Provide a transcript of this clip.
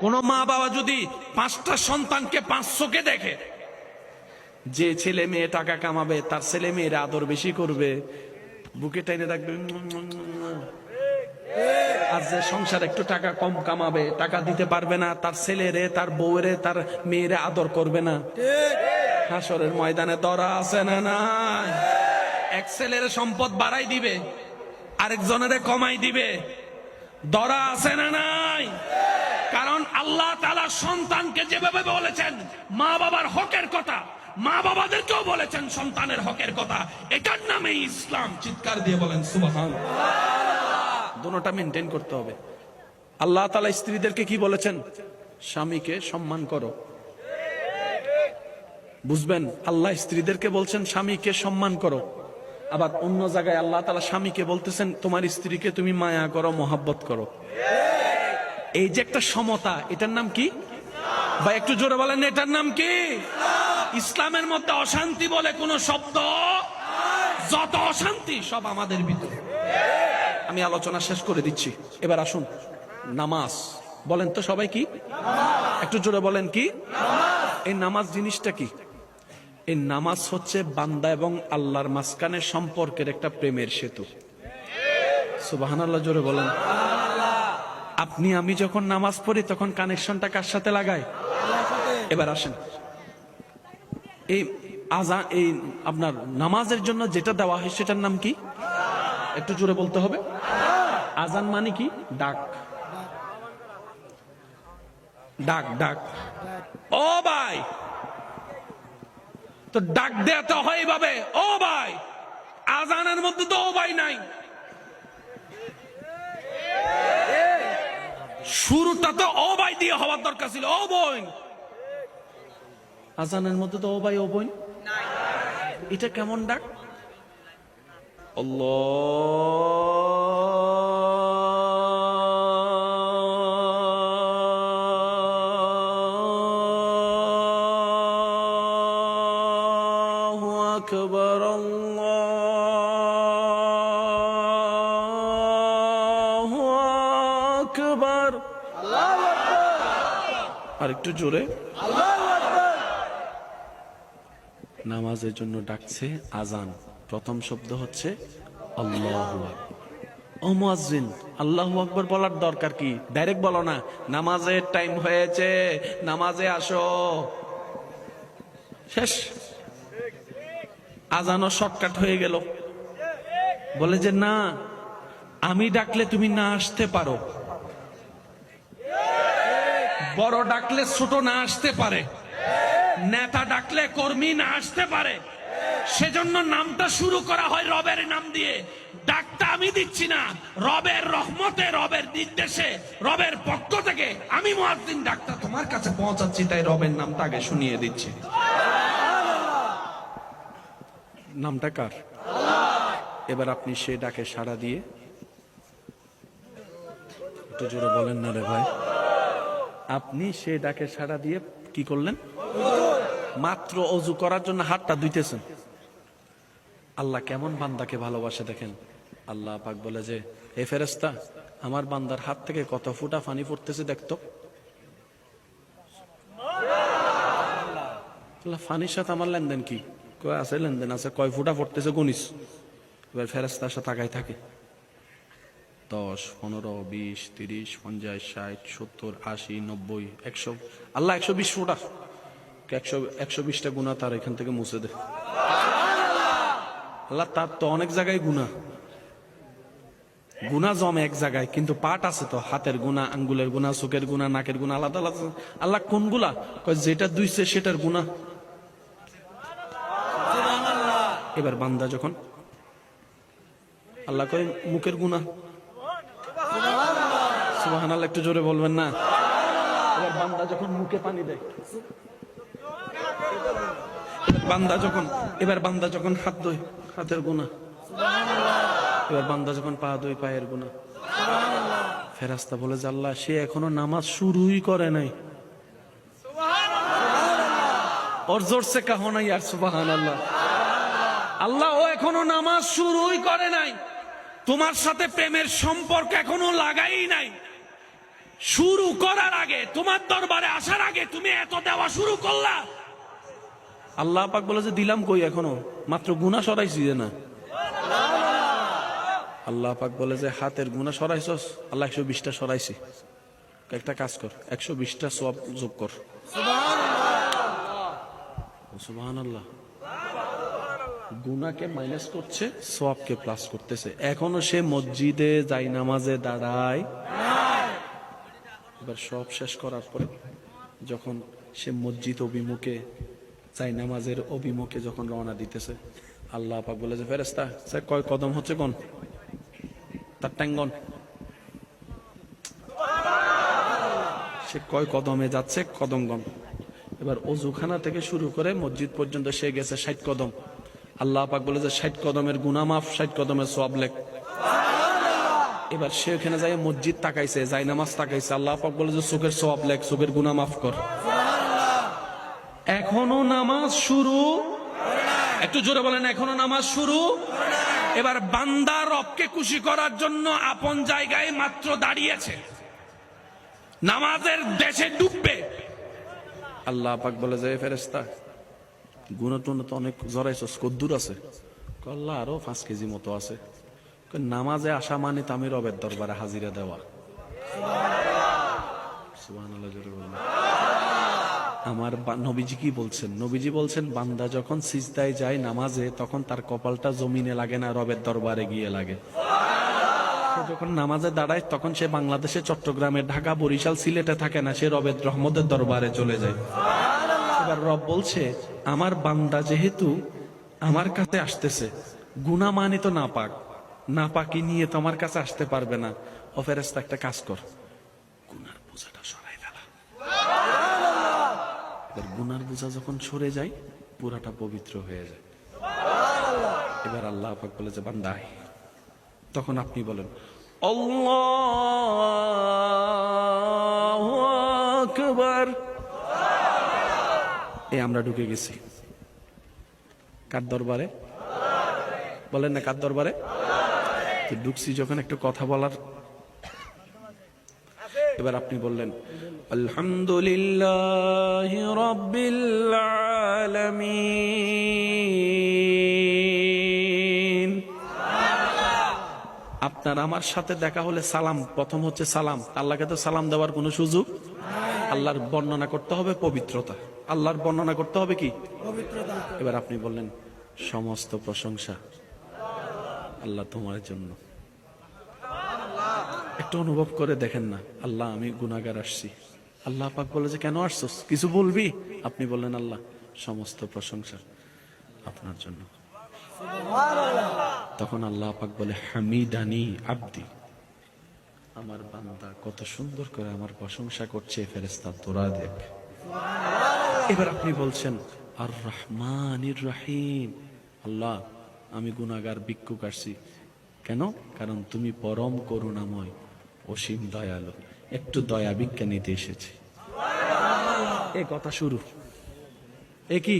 কোন মা বাবা যদি 5টা সন্তানকে 500কে দেখে, যে ছেলে মেয়ে টাকা কামাবে তার ছেলে মেয়ের আদর বেশি করবে, বুকে টেনে রাখবে, আর যে সংসার একটু টাকা কম কামাবে, টাকা দিতে পারবে না, তার ছেলেরে তার বউরে তার মেয়েরে আদর করবে না। হাসরের ময়দানে দরা আছে না নাই? এক ছেলের সম্পদ বাড়াই দিবে, আরেকজনের কমাই দিবে। দরা আছে না নাই? কারণ আল্লাহ তাআলা সন্তানকে যেভাবে বলেছেন মা বাবার হকের কথা, মা বাবাদেরকেও বলেছেন সন্তানের হকের কথা। এটার নামে ইসলাম। চিৎকার দিয়ে বলেন সুবহানাল্লাহ। দুটোটা মেনটেন করতে হবে। আল্লাহ তাআলা স্ত্রীদেরকে কি বলেছেন? স্বামীকে সম্মান করো। বুঝবেন, আল্লাহ স্ত্রীদেরকে বলছেন স্বামীকে সম্মান করো। আবার অন্য জায়গায় আল্লাহ তাআলা স্বামীকে বলতেছেন তোমার স্ত্রীকে তুমি মায়া করো, মহাব্বত করো। এই যে একটা সমতা, এটার নাম কি? বা একটু জোরে বলেন, এটার নাম কি? ইসলামের মধ্যে অশান্তি বলে কোন শব্দ, যত অশান্তি সব আমাদের ভিতরে। আমি আলোচনা শেষ করে দিচ্ছি, এবার আসুন নামাজ। বলেন তো সবাই কি? একটু জোরে বলেন কি? এই নামাজ জিনিসটা কি? এই নামাজ হচ্ছে বান্দা এবং আল্লাহর মাঝখানে সম্পর্কের একটা প্রেমের সেতু। সুবহানাল্লাহ, জোরে বলেন। আপনি আমি যখন নামাজ পড়ি তখন কানেকশনটা কার সাথে লাগাই? এবার আসেন, এই আযান, এই আপনার নামাজের জন্য যেটা দেওয়া হয় সেটার নাম কি? একটু জোরে বলতে হবে। আযান মানে কি? ডাক। ডাক ডাক। ও ভাই, তো ডাক দেওয়া হয় এইভাবে, ও ভাই। আযানের মধ্যে তো ও ভাই নাই। শুরুটা তো ও ভাই দিয়ে হওয়ার দরকার ছিল, ও বোন। আযানের মধ্যে তো ও ভাই ও বোন নাই। এটা কেমন ডাক? আল্লাহু আকবার, আল্লাহু আকবার। আর একটু জোরে। নামাজের জন্য ডাকছে আযান। প্রথম শব্দ হচ্ছে আল্লাহু আকবার। ও মুয়াজ্জিন, আল্লাহু আকবার বলার দরকার কি? ডাইরেক্ট বলো না, নামাজের টাইম হয়েছে, নামাজে আসো, শেষ। আযানও শর্টকাট হয়ে গেল। বলে যে না, আমি ডাকলে তুমি না আসতে পারো, বড় ডাকলে ছোট না আসতে পারে, নেতা ডাকলে কর্মী না আসতে পারে। সেজন্য নামটা শুরু করা হয় রবের নাম দিয়ে। ডাকটা আমি দিচ্ছি না, রবের রহমতে, রবের নির্দেশে, রবের পক্ষ থেকে আমি মুয়াজ্জিন ডাকটা তোমার কাছে পৌঁছাচ্ছি, তাই রবের নামটা আগে শুনিয়ে দিচ্ছি। নামটা কার? এবার আপনি সে ডাকে সাড়া দিয়ে, একটু জোরে বলেন না রে ভাই, আপনি সে ডাকে সাড়া দিয়ে কি করলেন? মাত্র অজু করার জন্য হাতটা ধুইতেছেন। আল্লাহ কেমন বান্দাকে ভালোবাসে দেখেন। আল্লাহ পাক বলে যে হে ফেরেশতা, আমার বান্দার হাত থেকে কত ফুটা পানি পড়তেছে দেখতো। আল্লাহ, পানির সাথে আমার লেনদেন কি? কয় আছে, লেনদেন আছে। কয় ফুটা পড়তেছে গুনিস। এবার ফেরেশতার সাথে তাকাই থাকে 10, 15, 20, 30, 50, 60, 70, 80, 90, 100। আল্লাহ 120 ফুটা, 120টা গুনাহ তার এখান থেকে মুছে দে। আল্লাহ, তার তো অনেক জায়গায় গুনাহ জমে এক জায়গায়, কিন্তু পাট আছে তো, হাতের গুনাহ, আঙ্গুলের গুনাহ, চোখের গুনাহ, নাকের গুনাহ আলাদা আলাদা। আল্লাহ কোনগুলা? কয় যেটা দুইছে সেটার গুনাহ। এবার বান্দা যখন, আল্লাহ কয় মুখের গুনাহ। সুবহানাল্লাহ, একটু জোরে বলবেন না? এবার বান্দা যখন মুখে পানি দেয়, এবার বান্দা যখন হাত ধোয়, হাতের গুনাহ। এবার বান্দা যখন পা ধোয়, পায়ের গুনাহ। ফেরেশতা বলে যে আল্লাহ, সে এখনো নামাজ শুরুই করে নাই। ওর জোর সে কাহো না ইয়ার সুবহানাল্লাহ। আল্লাহ, ও এখনো নামাজ শুরুই করে নাই, তোমার সাথে প্রেমের সম্পর্ক এখনো লাগাই নাই। শুরু করার আগে, তোমার দরবারে আসার আগে তুমি এত দেওয়া শুরু করলা। আল্লাহ পাক বলে যে দিলাম কই, এখনো মাত্র গুনাহ সরাইছি যে না। আল্লাহ পাক বলে যে হাতের গুনাহ সরাইছস, আল্লাহ 120টা সরাইছি, একটা কাজ কর, 120টা সওয়াব যোগ কর। সুবহানাল্লাহ। গুনাহকে মাইনাস করছে, সওয়াবকে প্লাস করতেছে। এখনো সে মসজিদে যাই নামাজে দাঁড়ায়। এবার সব শেষ করার পরে যখন সে মসজিদ অভিমুখে, যাই নামাজের অভিমুখে যখন রওনা দিতেছে, আল্লাহ পাক বলে যে ফেরেশতা সে কয় কদম হচ্ছে গন, তার ট্যাঙ্গন, সে কয় কদমে যাচ্ছে কদম গন। এবার অজুখানা থেকে শুরু করে মসজিদ পর্যন্ত সে গেছে 60 কদম। আল্লাহ পাক বলে যে 60 কদমের গুনাহ মাফ, 60 কদমের সওয়াব লেখ। এবার সে ওখানে যাই মসজিদ তাকাইছে, যাই নামাজ তাকাইছে, আল্লাহ পাক বলে যে চোখের সওয়াব লেখ, চোখের গুনাহ মাফ কর। এখনো নামাজ শুরু, একটু জোরে বলেন, এখনো নামাজ শুরু। এবার বান্দা রবকে খুশি করার জন্য আপন জায়গায় মাত্র দাঁড়িয়েছে, নামাজের দেশে ডুববে। আল্লাহ পাক বলে যে ফেরেশতা গুনাহ টুনা তো অনেক জড়াইছস, কদ্দুর আছে? আল্লাহ আরো 5 কেজি মতো আছে। নামাজে আসা মানে তো আমি রবের দরবারে হাজিরা দেওয়া। সুবহানাল্লাহ, জোরে বলেন। আমার নবীজি কি বলছেন? নবীজি বলছেন বান্দা যখন সিজদায় যায় নামাজে, তখন তার কপালটা জমিনে লাগে না, রবের দরবারে গিয়ে লাগে। যখন নামাজে দাঁড়ায় তখন সে বাংলাদেশে, চট্টগ্রামে, ঢাকা, বরিশাল, সিলেটে থাকে না, সে রবের রহমতের দরবারে চলে যায়। এবার রব বলছে আমার বান্দা যেহেতু আমার কাছে আসতেছে, গুনাহ মানে তো না পাক, না পাকি নিয়ে তো আমার কাছে আসতে পারবে না। ও ফেরেশতা একটা কাজ কর, গুনার বোঝাটা সরাই ফেলা। এবার গুনার বোঝা যখন সরে যায় পুরাটা পবিত্র হয়ে যায়। এবার আল্লাহ পাক বলে যে বান্দা আয়। তখন আপনি বলেন আল্লাহু আকবার। আমরা ঢুকে গেছি কার দরবারে? বলেন না কার দরবারে? তো ঢুকছি যখন একটু কথা বলার, এবার আপনি বললেন আলহামদুলিল্লাহি রাব্বিল আলামিন। আপনার আমার সাথে দেখা হলে সালাম, প্রথম হচ্ছে সালাম। আল্লাহকে তো সালাম দেওয়ার কোনো সুযোগ। আল্লাহর বর্ণনা করতে হবে পবিত্রতা, আল্লাহর বর্ণনা করতে হবে কি? পবিত্রতা। এবার আপনি বললেন সমস্ত প্রশংসা আল্লাহ তোমার জন্য। একটু অনুভব করে দেখেন না, আল্লাহ আমি গুনাহগার আসছি। আল্লাহ পাক বলে যে কেন আসছস, কিছু বলবি? আপনি বললেন আল্লাহ সমস্ত প্রশংসা আপনার জন্য। তখন আল্লাহ পাক বলে হামিদানি আব্দি, আমার বান্দা কত সুন্দর করে আমার প্রশংসা করছে, ফেরেশতা তোরা দেখ। এবার আপনি বলছেন আর রহমানির রহিম, আল্লাহ আমি গুনাহগার ভিক্ষুক আসছি। কেন? কারণ তুমি পরম করুণাময়, অসীম দয়ালু, একটু দয়া ভিক্ষা নিতে এসেছি। এ কথা শুরু, এ কি